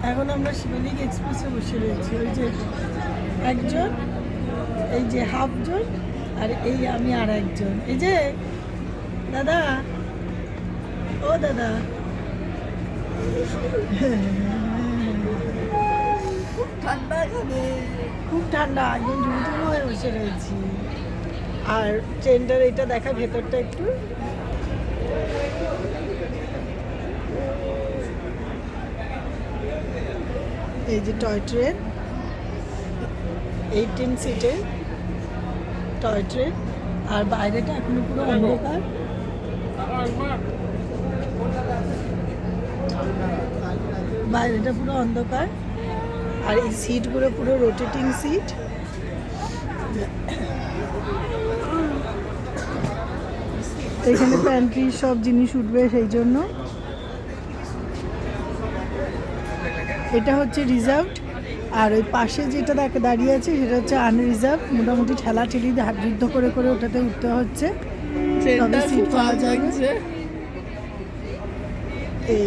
এখন আমরা শিবালিক এক্সপ্রেসে বসে রয়েছি। ওই যে একজন, এই যে হাফজন, আর এই আমি আর একজন। এই যে দাদা, ও দাদা, ঠান্ডা এখানে, খুব ঠান্ডা, একদম ঝুমঝুম হয়ে বসে রয়েছি। আর ট্রেনটার এটা দেখা ভেতরটা একটু, এই যে টয় ট্রেন, 18 সিটের টয় ট্রেন। আর বাইরেটা এখনো পুরো অন্ধকার। বাইরেটা পুরো অন্ধকার। আর এই সিটগুলো পুরো রোটেটিং সিট। এখানে প্যান্ট্রি সব জিনিস উঠবে, সেই জন্য এটা হচ্ছে রিজার্ভড। আর ওই পাশে যেটা দাঁড়িয়ে আছে সেটা হচ্ছে আনরিজার্ভ। মোটামুটি ঠেলা ঠেলি যুদ্ধ করে করে ওটাতে উঠতে হচ্ছে, তবে সিট পাওয়া যাচ্ছে। এই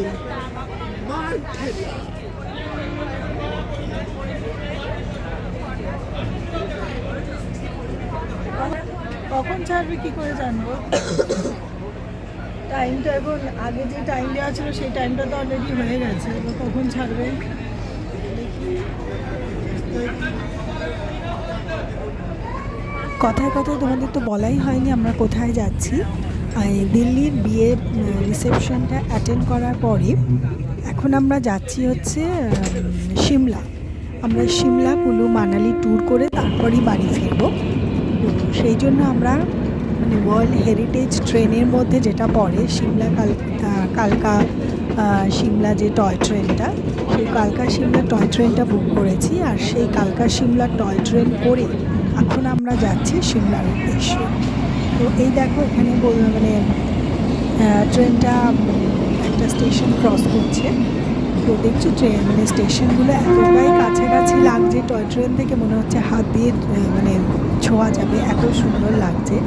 কখন ছাড়বে কি করে জানবো? টাইমটা এখন, আগে যে টাইম দেওয়া ছিল সেই টাইমটা তো অলরেডি হয়ে গেছে। এবার কখন ছাড়বে কথায় কথায় তোমাদের তো বলাই হয়নি আমরা কোথায় যাচ্ছি। দিল্লির বিয়ে রিসেপশনটা অ্যাটেন্ড করার পরে এখন আমরা যাচ্ছি হচ্ছে সিমলা। আমরা সিমলা কুলু মানালি ট্যুর করে তারপরই বাড়ি ফিরবো। তো সেই জন্য আমরা মানে ওয়ার্ল্ড হেরিটেজ ট্রেনের মধ্যে যেটা পড়ে সিমলা কালকা সিমলা যে টয় ট্রেনটা, সেই কালকা সিমলা টয় ট্রেনটা বুক করেছি। আর সেই কালকা সিমলা টয় ট্রেন করে এখন আমরা যাচ্ছি সিমলার উদ্দেশ্যে। তো এই দেখো এখানে মানে ট্রেনটা একটা স্টেশন ক্রস করছে। তো দেখছি ট্রেন মানে স্টেশনগুলো এতটাই কাছাকাছি লাগছে, টয় ট্রেন থেকে মনে হচ্ছে হাত দিয়ে মানে ছোঁয়া যাবে, এত সুন্দর লাগছে।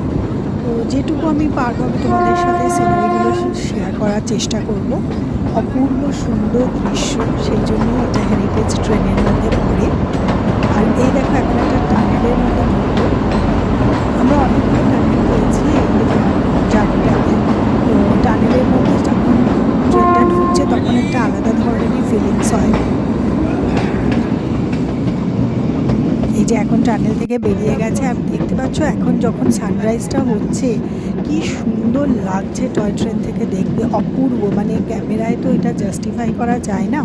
তো যেটুকু আমি পারবো আমি তোমাদের সাথে সিনারিগুলো শেয়ার করার চেষ্টা করব। অপূর্ব সুন্দর দৃশ্য, সেই জন্য এটা হেরিটেজ ট্রেনের মধ্যে পড়ে। আর এই দেখো এখন একটা টানেলের মধ্যে ঢুকবো। আমরা অনেকগুলো টানেল পেয়েছি এই জার্নিটাতে। তো টানেলের মধ্যে যখন ট্রেনটা ঢুকছে তখন একটা আলাদা ধরনেরই ফিলিংস হয়। এই যে এখন টানেল থেকে বেরিয়ে গেছে, আর দেখতে পাচ্ছ এখন যখন সানরাইজটা হচ্ছে কি সুন্দর লাগছে টয় ট্রেন থেকে দেখতে, অপূর্ব। মানে ক্যামেরায় তো এটা জাস্টিফাই করা যায় না,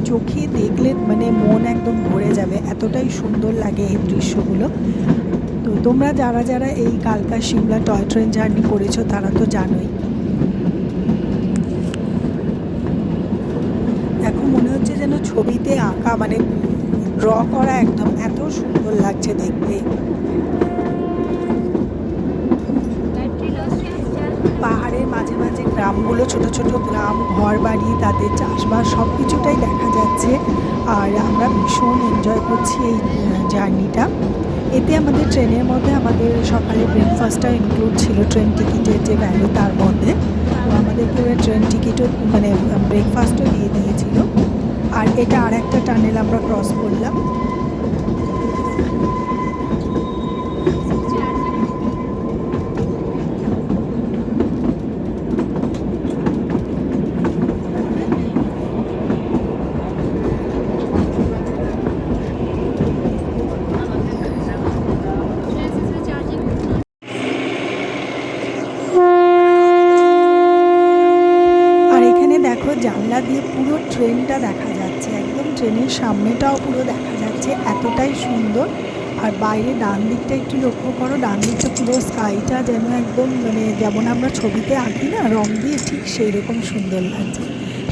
চোখে দেখলে মানে মন একদম ভরে যাবে, এতটাই সুন্দর লাগে এই দৃশ্যগুলো। তো তোমরা যারা যারা এই কালকা সিমলা টয় ট্রেন জার্নি করেছো তারা তো জানোই। এখন মনে হচ্ছে যেন ছবিতে আঁকা, মানে ড্র করা, একদম এত সুন্দর লাগছে দেখতে। পাহাড়ের মাঝে মাঝে গ্রামগুলো, ছোট ছোট গ্রাম, ঘর বাড়ি, তাদের চাষবাস সব কিছুটাই দেখা যাচ্ছে। আর আমরা ভীষণ এনজয় করছি এই জার্নিটা। এতে আমাদের ট্রেনের মধ্যে আমাদের সকালে ব্রেকফাস্টটা ইনক্লুড ছিল ট্রেন টিকিটের যে ভ্যালু তার মধ্যে। তো আমাদেরকে ওরা ট্রেন টিকিটও মানে ব্রেকফাস্টও দিয়ে দিয়েছিল। আর এটা আর একটা টানেল আমরা ক্রস করলাম। জানলা দিয়ে পুরো ট্রেনটা দেখা যাচ্ছে, একদম ট্রেনের সামনেটাও পুরো দেখা যাচ্ছে, এতটাই সুন্দর। আর বাইরে ডান দিকটা একটু লক্ষ্য করো, ডান দিকটা পুরো স্কাইটা যেন একদম মানে যেমন আমরা ছবিতে আঁকি না রং দিয়ে, ঠিক সেই রকম সুন্দর লাগছে।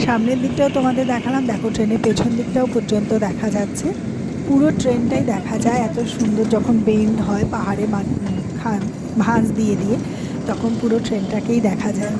সামনের দিকটাও তোমাদের দেখালাম, দেখো ট্রেনের পেছন দিকটাও পর্যন্ত দেখা যাচ্ছে, পুরো ট্রেনটাই দেখা যায়। এত সুন্দর যখন বেন্ড হয় পাহাড়ে ভাঁজ দিয়ে দিয়ে, তখন পুরো ট্রেনটাকেই দেখা যায়।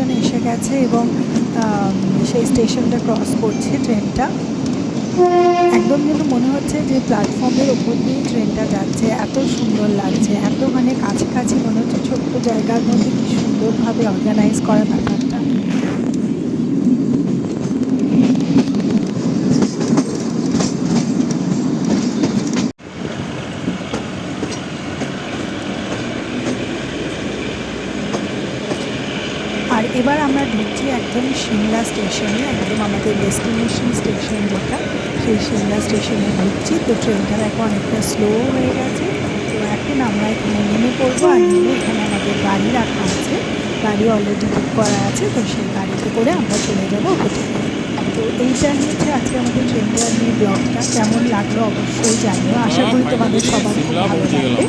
স্টেশন এসে গেছে এবং সেই স্টেশনটা ক্রস করছে ট্রেনটা। একদম যেন মনে হচ্ছে যে প্ল্যাটফর্মের ওপর দিয়ে ট্রেনটা যাচ্ছে। এত সুন্দর লাগছে, এত মানে কাছাকাছি মনে হচ্ছে, ছোট্ট জায়গার মধ্যে কি সুন্দরভাবে অর্গানাইজ করা ব্যাপারটা। আর এবার আমরা ঢুকছি একদম সিমলা স্টেশনে, একদম আমাদের ডেস্টিনেশন স্টেশন যেটা, সেই সিমলা স্টেশনে ঢুকছি। তো ট্রেনটা এখন অনেকটা স্লো হয়ে গেছে। তো এখন আমরা এখানে নেমে পড়বো, আর নেমে এখানে আমাদের গাড়ি রাখা আছে, গাড়ি অলরেডি বুক করা আছে। তো সেই গাড়িতে করে আমরা চলে যাবো হোটেলে। তো এইটাই হচ্ছে আজকে আমাদের ট্রেন জার্নি ব্লগটা। কেমন লাগলো অবশ্যই জানিও, আশা করি তোমাদের সবার খুব ভালো লাগবে।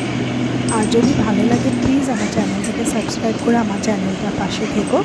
আর যদি ভালো লাগে প্লিজ আমার চ্যানেলটাকে সাবস্ক্রাইব করে আমার চ্যানেলটার পাশে থেকো।